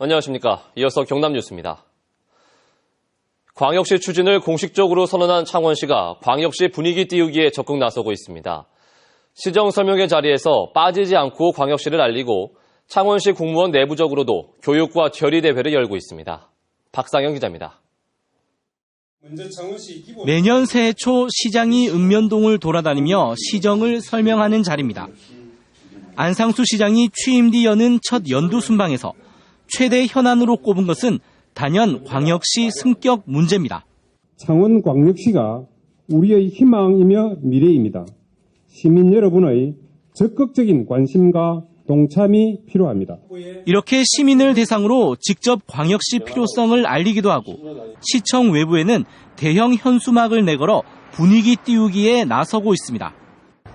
안녕하십니까. 이어서 경남 뉴스입니다. 광역시 추진을 공식적으로 선언한 창원시가 광역시 분위기 띄우기에 적극 나서고 있습니다. 시정 설명회 자리에서 빠지지 않고 광역시를 알리고 창원시 공무원 내부적으로도 교육과 결의 대회를 열고 있습니다. 박상영 기자입니다. 매년 새해 초 시장이 읍면동을 돌아다니며 시정을 설명하는 자리입니다. 안상수 시장이 취임 뒤 여는 첫 연두 순방에서 최대 현안으로 꼽은 것은 단연 광역시 승격 문제입니다. 창원광역시가 우리의 희망이며 미래입니다. 시민 여러분의 적극적인 관심과 동참이 필요합니다. 이렇게 시민을 대상으로 직접 광역시 필요성을 알리기도 하고 시청 외부에는 대형 현수막을 내걸어 분위기 띄우기에 나서고 있습니다.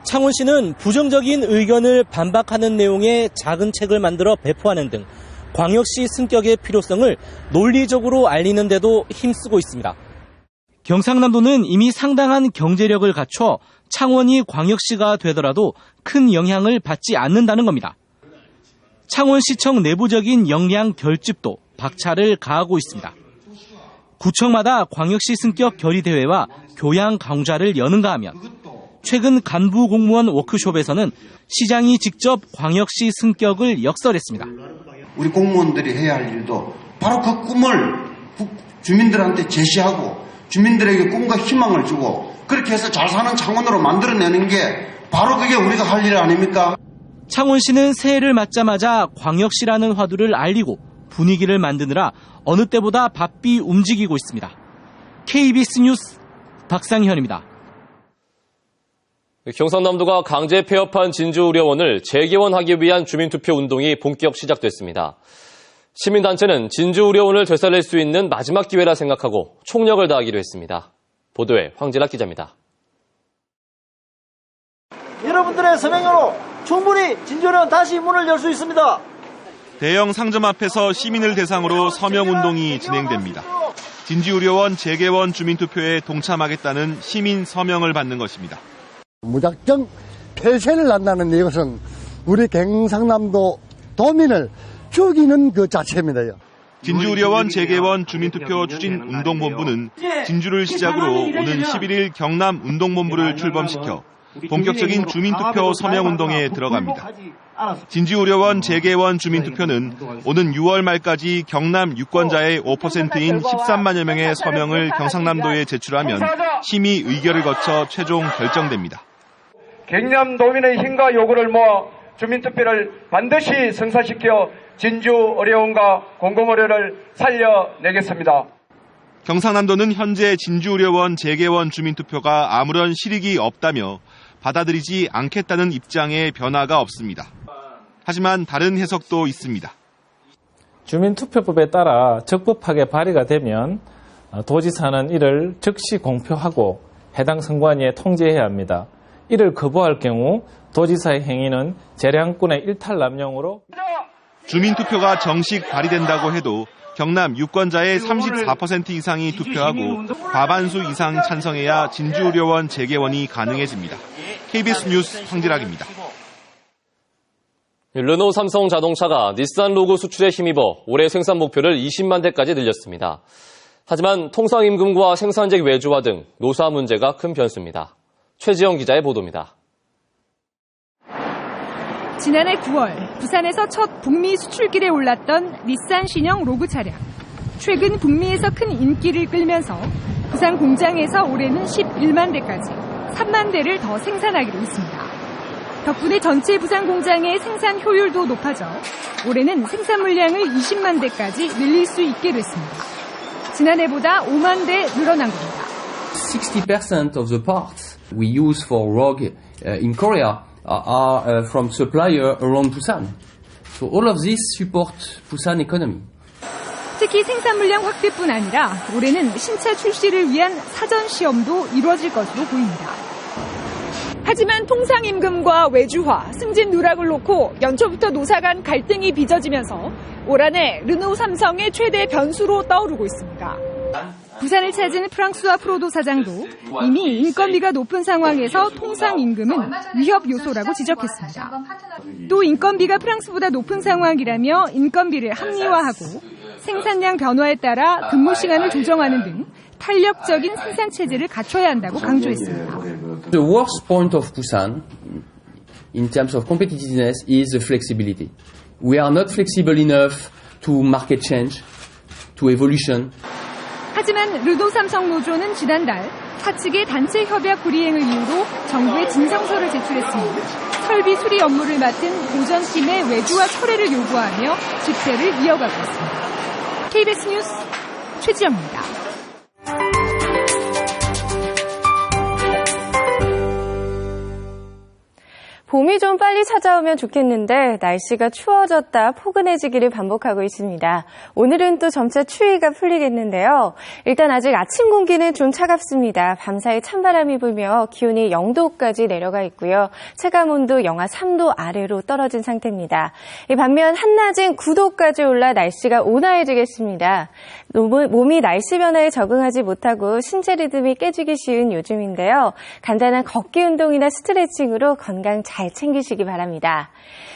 창원시는 부정적인 의견을 반박하는 내용의 작은 책을 만들어 배포하는 등 광역시 승격의 필요성을 논리적으로 알리는 데도 힘쓰고 있습니다. 경상남도는 이미 상당한 경제력을 갖춰 창원이 광역시가 되더라도 큰 영향을 받지 않는다는 겁니다. 창원시청 내부적인 역량 결집도 박차를 가하고 있습니다. 구청마다 광역시 승격 결의대회와 교양 강좌를 여는가 하면 최근 간부 공무원 워크숍에서는 시장이 직접 광역시 승격을 역설했습니다. 우리 공무원들이 해야 할 일도 바로 그 꿈을 주민들한테 제시하고 주민들에게 꿈과 희망을 주고 그렇게 해서 잘 사는 창원으로 만들어내는 게 바로 그게 우리가 할 일 아닙니까? 창원시는 새해를 맞자마자 광역시라는 화두를 알리고 분위기를 만드느라 어느 때보다 바삐 움직이고 있습니다. KBS 뉴스 박상현입니다. 경상남도가 강제 폐업한 진주의료원을 재개원하기 위한 주민투표 운동이 본격 시작됐습니다. 시민단체는 진주의료원을 되살릴 수 있는 마지막 기회라 생각하고 총력을 다하기로 했습니다. 보도에 황진학 기자입니다. 여러분들의 서명으로 충분히 진주의료원 다시 문을 열 수 있습니다. 대형 상점 앞에서 시민을 대상으로 서명운동이 진행됩니다. 진주의료원 재개원 주민투표에 동참하겠다는 시민 서명을 받는 것입니다. 무작정 폐쇄를 한다는 이것은 우리 경상남도 도민을 죽이는 그 자체입니다. 진주의료원 재개원 주민투표 추진 운동본부는 진주를 시작으로 오는 11일 경남 운동본부를 출범시켜 본격적인 주민투표 서명운동에 들어갑니다. 진주의료원 재개원 주민투표는 오는 6월 말까지 경남 유권자의 5%인 13만여 명의 서명을 경상남도에 제출하면 심의 의결을 거쳐 최종 결정됩니다. 경남도민의 힘과 요구를 모아 주민투표를 반드시 성사시켜 진주의료원과 공공의료를 살려내겠습니다. 경상남도는 현재 진주의료원 재개원 주민투표가 아무런 실익이 없다며 받아들이지 않겠다는 입장에 변화가 없습니다. 하지만 다른 해석도 있습니다. 주민투표법에 따라 적법하게 발의가 되면 도지사는 이를 즉시 공표하고 해당 선관위에 통지해야 합니다. 이를 거부할 경우 도지사의 행위는 재량권의 일탈남용으로 주민투표가 정식 발의된다고 해도 경남 유권자의 34% 이상이 투표하고 과반수 이상 찬성해야 진주의료원 재개원이 가능해집니다. KBS 뉴스 황진학입니다. 르노 삼성 자동차가 닛산 로고 수출에 힘입어 올해 생산 목표를 20만 대까지 늘렸습니다. 하지만 통상임금과 생산직 외주화 등 노사 문제가 큰 변수입니다. 최지영 기자의 보도입니다. 지난해 9월 부산에서 첫 북미 수출길에 올랐던 닛산 신형 로그 차량. 최근 북미에서 큰 인기를 끌면서 부산 공장에서 올해는 11만 대까지 3만 대를 더 생산하기로 했습니다. 덕분에 전체 부산 공장의 생산 효율도 높아져 올해는 생산 물량을 20만 대까지 늘릴 수 있게 됐습니다. 지난해보다 5만 대 늘어난 겁니다. 60% of the parts we use for Rogue in Korea are from suppliers around Busan. So all of this support Busan economy. 특히 생산 물량 확대뿐 아니라 올해는 신차 출시를 위한 사전 시험도 이루어질 것으로 보입니다. 하지만 통상임금과 외주화, 승진 누락을 놓고 연초부터 노사 간 갈등이 빚어지면서 올 한해 르노 삼성의 최대 변수로 떠오르고 있습니다. 부산을 찾은 프랑스와 프로도 사장도 이미 인건비가 높은 상황에서 통상 임금은 위협 요소라고 지적했습니다. 또 인건비가 프랑스보다 높은 상황이라며 인건비를 합리화하고 생산량 변화에 따라 근무 시간을 조정하는 등 탄력적인 생산 체제를 갖춰야 한다고 강조했습니다. The worst point of Busan in terms of competitiveness is the flexibility. We are not flexible enough to market change, to evolution. 하지만 르도 삼성 노조는 지난달 사측의 단체 협약 불이행을 이유로 정부에 진정서를 제출했으며 설비 수리 업무를 맡은 보전팀의 외주화 철회를 요구하며 집회를 이어가고 있습니다. KBS 뉴스 최지영입니다. 봄이 좀 빨리 찾아오면 좋겠는데 날씨가 추워졌다 포근해지기를 반복하고 있습니다. 오늘은 또 점차 추위가 풀리겠는데요. 일단 아직 아침 공기는 좀 차갑습니다. 밤사이 찬바람이 불며 기온이 0도까지 내려가 있고요. 체감온도 영하 3도 아래로 떨어진 상태입니다. 반면 한낮은 9도까지 올라 날씨가 온화해지겠습니다. 몸이 날씨 변화에 적응하지 못하고 신체 리듬이 깨지기 쉬운 요즘인데요. 간단한 걷기 운동이나 스트레칭으로 건강 잘 챙기시기 바랍니다.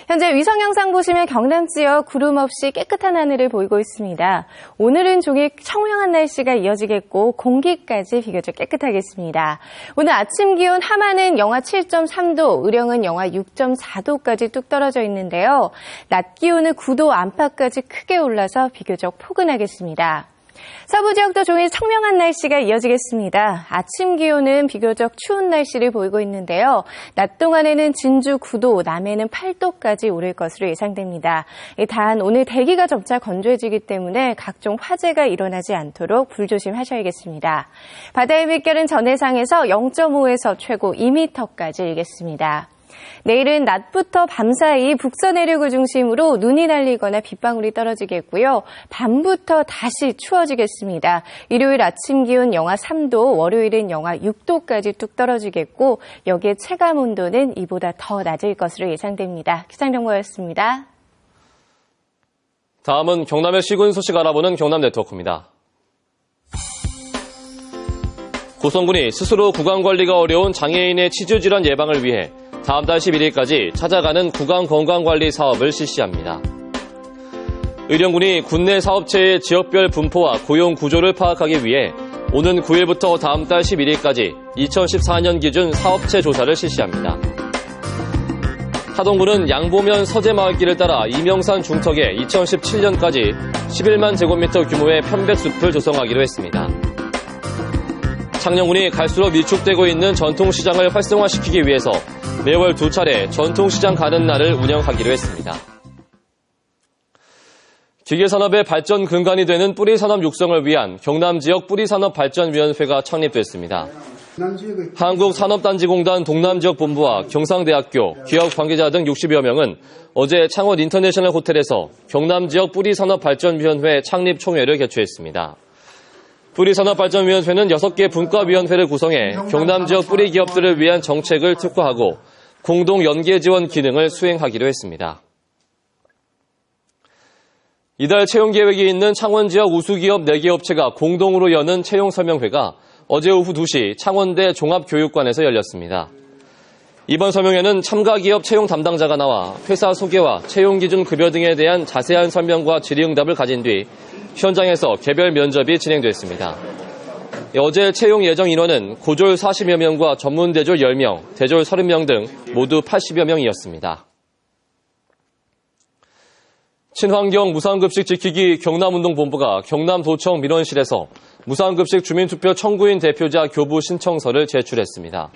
현재 위성 영상 보시면 경남 지역 구름 없이 깨끗한 하늘을 보이고 있습니다. 오늘은 종일 청명한 날씨가 이어지겠고 공기까지 비교적 깨끗하겠습니다. 오늘 아침 기온 함안은 영하 7.3도, 의령은 영하 6.4도까지 뚝 떨어져 있는데요. 낮 기온은 9도 안팎까지 크게 올라서 비교적 포근하겠습니다. 서부 지역도 종일 청명한 날씨가 이어지겠습니다. 아침 기온은 비교적 추운 날씨를 보이고 있는데요. 낮 동안에는 진주 9도, 남해는 8도까지 오를 것으로 예상됩니다. 단 오늘 대기가 점차 건조해지기 때문에 각종 화재가 일어나지 않도록 불조심하셔야겠습니다. 바다의 물결은 전해상에서 0.5에서 최고 2m까지 일겠습니다. 내일은 낮부터 밤사이 북서 내륙을 중심으로 눈이 날리거나 빗방울이 떨어지겠고요. 밤부터 다시 추워지겠습니다. 일요일 아침 기온 영하 3도, 월요일은 영하 6도까지 뚝 떨어지겠고 여기에 체감 온도는 이보다 더 낮을 것으로 예상됩니다. 기상정보였습니다. 다음은 경남의 시군 소식 알아보는 경남 네트워크입니다. 고성군이 스스로 구강관리가 어려운 장애인의 치주질환 예방을 위해 다음 달 11일까지 찾아가는 구강건강관리 사업을 실시합니다. 의령군이 군내 사업체의 지역별 분포와 고용 구조를 파악하기 위해 오는 9일부터 다음 달 11일까지 2014년 기준 사업체 조사를 실시합니다. 하동군은 양보면 서재마을길을 따라 이명산 중턱에 2017년까지 11만 제곱미터 규모의 편백숲을 조성하기로 했습니다. 창녕군이 갈수록 위축되고 있는 전통시장을 활성화시키기 위해서 매월 2차례 전통시장 가는 날을 운영하기로 했습니다. 기계산업의 발전 근간이 되는 뿌리산업 육성을 위한 경남 지역 뿌리산업발전위원회가 창립됐습니다. 한국산업단지공단 동남지역본부와 경상대학교, 기업 관계자 등 60여 명은 어제 창원 인터내셔널 호텔에서 경남지역 뿌리산업발전위원회 창립 총회를 개최했습니다. 뿌리산업발전위원회는 6개 분과위원회를 구성해 경남 지역 뿌리 기업들을 위한 정책을 특화하고 공동 연계 지원 기능을 수행하기로 했습니다. 이달 채용 계획이 있는 창원 지역 우수기업 4개 업체가 공동으로 여는 채용 설명회가 어제 오후 2시 창원대 종합교육관에서 열렸습니다. 이번 설명회는 참가 기업 채용 담당자가 나와 회사 소개와 채용 기준 급여 등에 대한 자세한 설명과 질의응답을 가진 뒤 현장에서 개별 면접이 진행됐습니다. 어제 채용 예정 인원은 고졸 40여 명과 전문 대졸 10명, 대졸 30명 등 모두 80여 명이었습니다. 친환경 무상급식 지키기 경남운동본부가 경남도청 민원실에서 무상급식 주민투표 청구인 대표자 교부 신청서를 제출했습니다.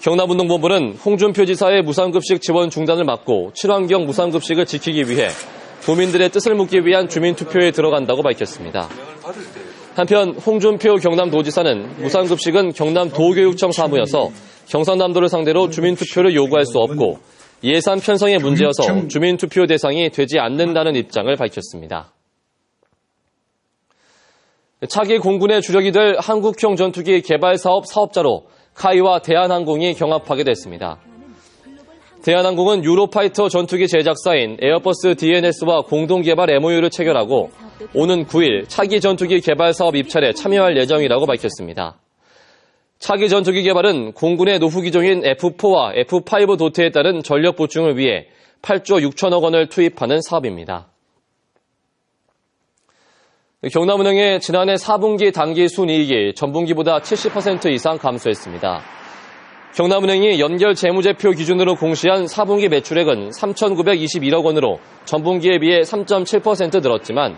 경남운동본부는 홍준표 지사의 무상급식 지원 중단을 막고 친환경 무상급식을 지키기 위해 도민들의 뜻을 묻기 위한 주민투표에 들어간다고 밝혔습니다. 한편 홍준표 경남도지사는 무상급식은 경남도교육청 사무여서 경상남도를 상대로 주민투표를 요구할 수 없고 예산 편성의 문제여서 주민투표 대상이 되지 않는다는 입장을 밝혔습니다. 차기 공군의 주력이 될 한국형 전투기 개발 사업 사업자로 카이와 대한항공이 경합하게 됐습니다. 대한항공은 유로파이터 전투기 제작사인 에어버스 DNS와 공동개발 MOU를 체결하고 오는 9일 차기 전투기 개발 사업 입찰에 참여할 예정이라고 밝혔습니다. 차기 전투기 개발은 공군의 노후 기종인 F4와 F5 도태에 따른 전력 보충을 위해 8조 6천억 원을 투입하는 사업입니다. 경남은행의 지난해 4분기 단기 순이익이 전분기보다 70% 이상 감소했습니다. 경남은행이 연결 재무제표 기준으로 공시한 4분기 매출액은 3,921억 원으로 전분기에 비해 3.7% 늘었지만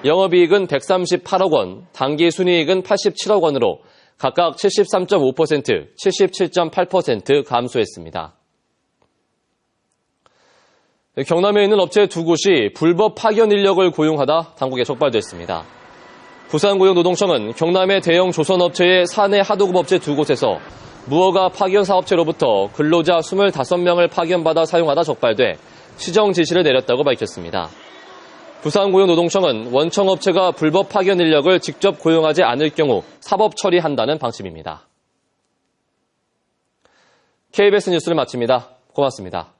영업이익은 138억 원, 단기 순이익은 87억 원으로 각각 73.5%, 77.8% 감소했습니다. 경남에 있는 업체 2곳이 불법 파견 인력을 고용하다 당국에 적발됐습니다. 부산고용노동청은 경남의 대형 조선업체의 사내 하도급 업체 2곳에서 무허가 파견 사업체로부터 근로자 25명을 파견받아 사용하다 적발돼 시정 지시를 내렸다고 밝혔습니다. 부산고용노동청은 원청업체가 불법 파견 인력을 직접 고용하지 않을 경우 사법 처리한다는 방침입니다. KBS 뉴스를 마칩니다. 고맙습니다.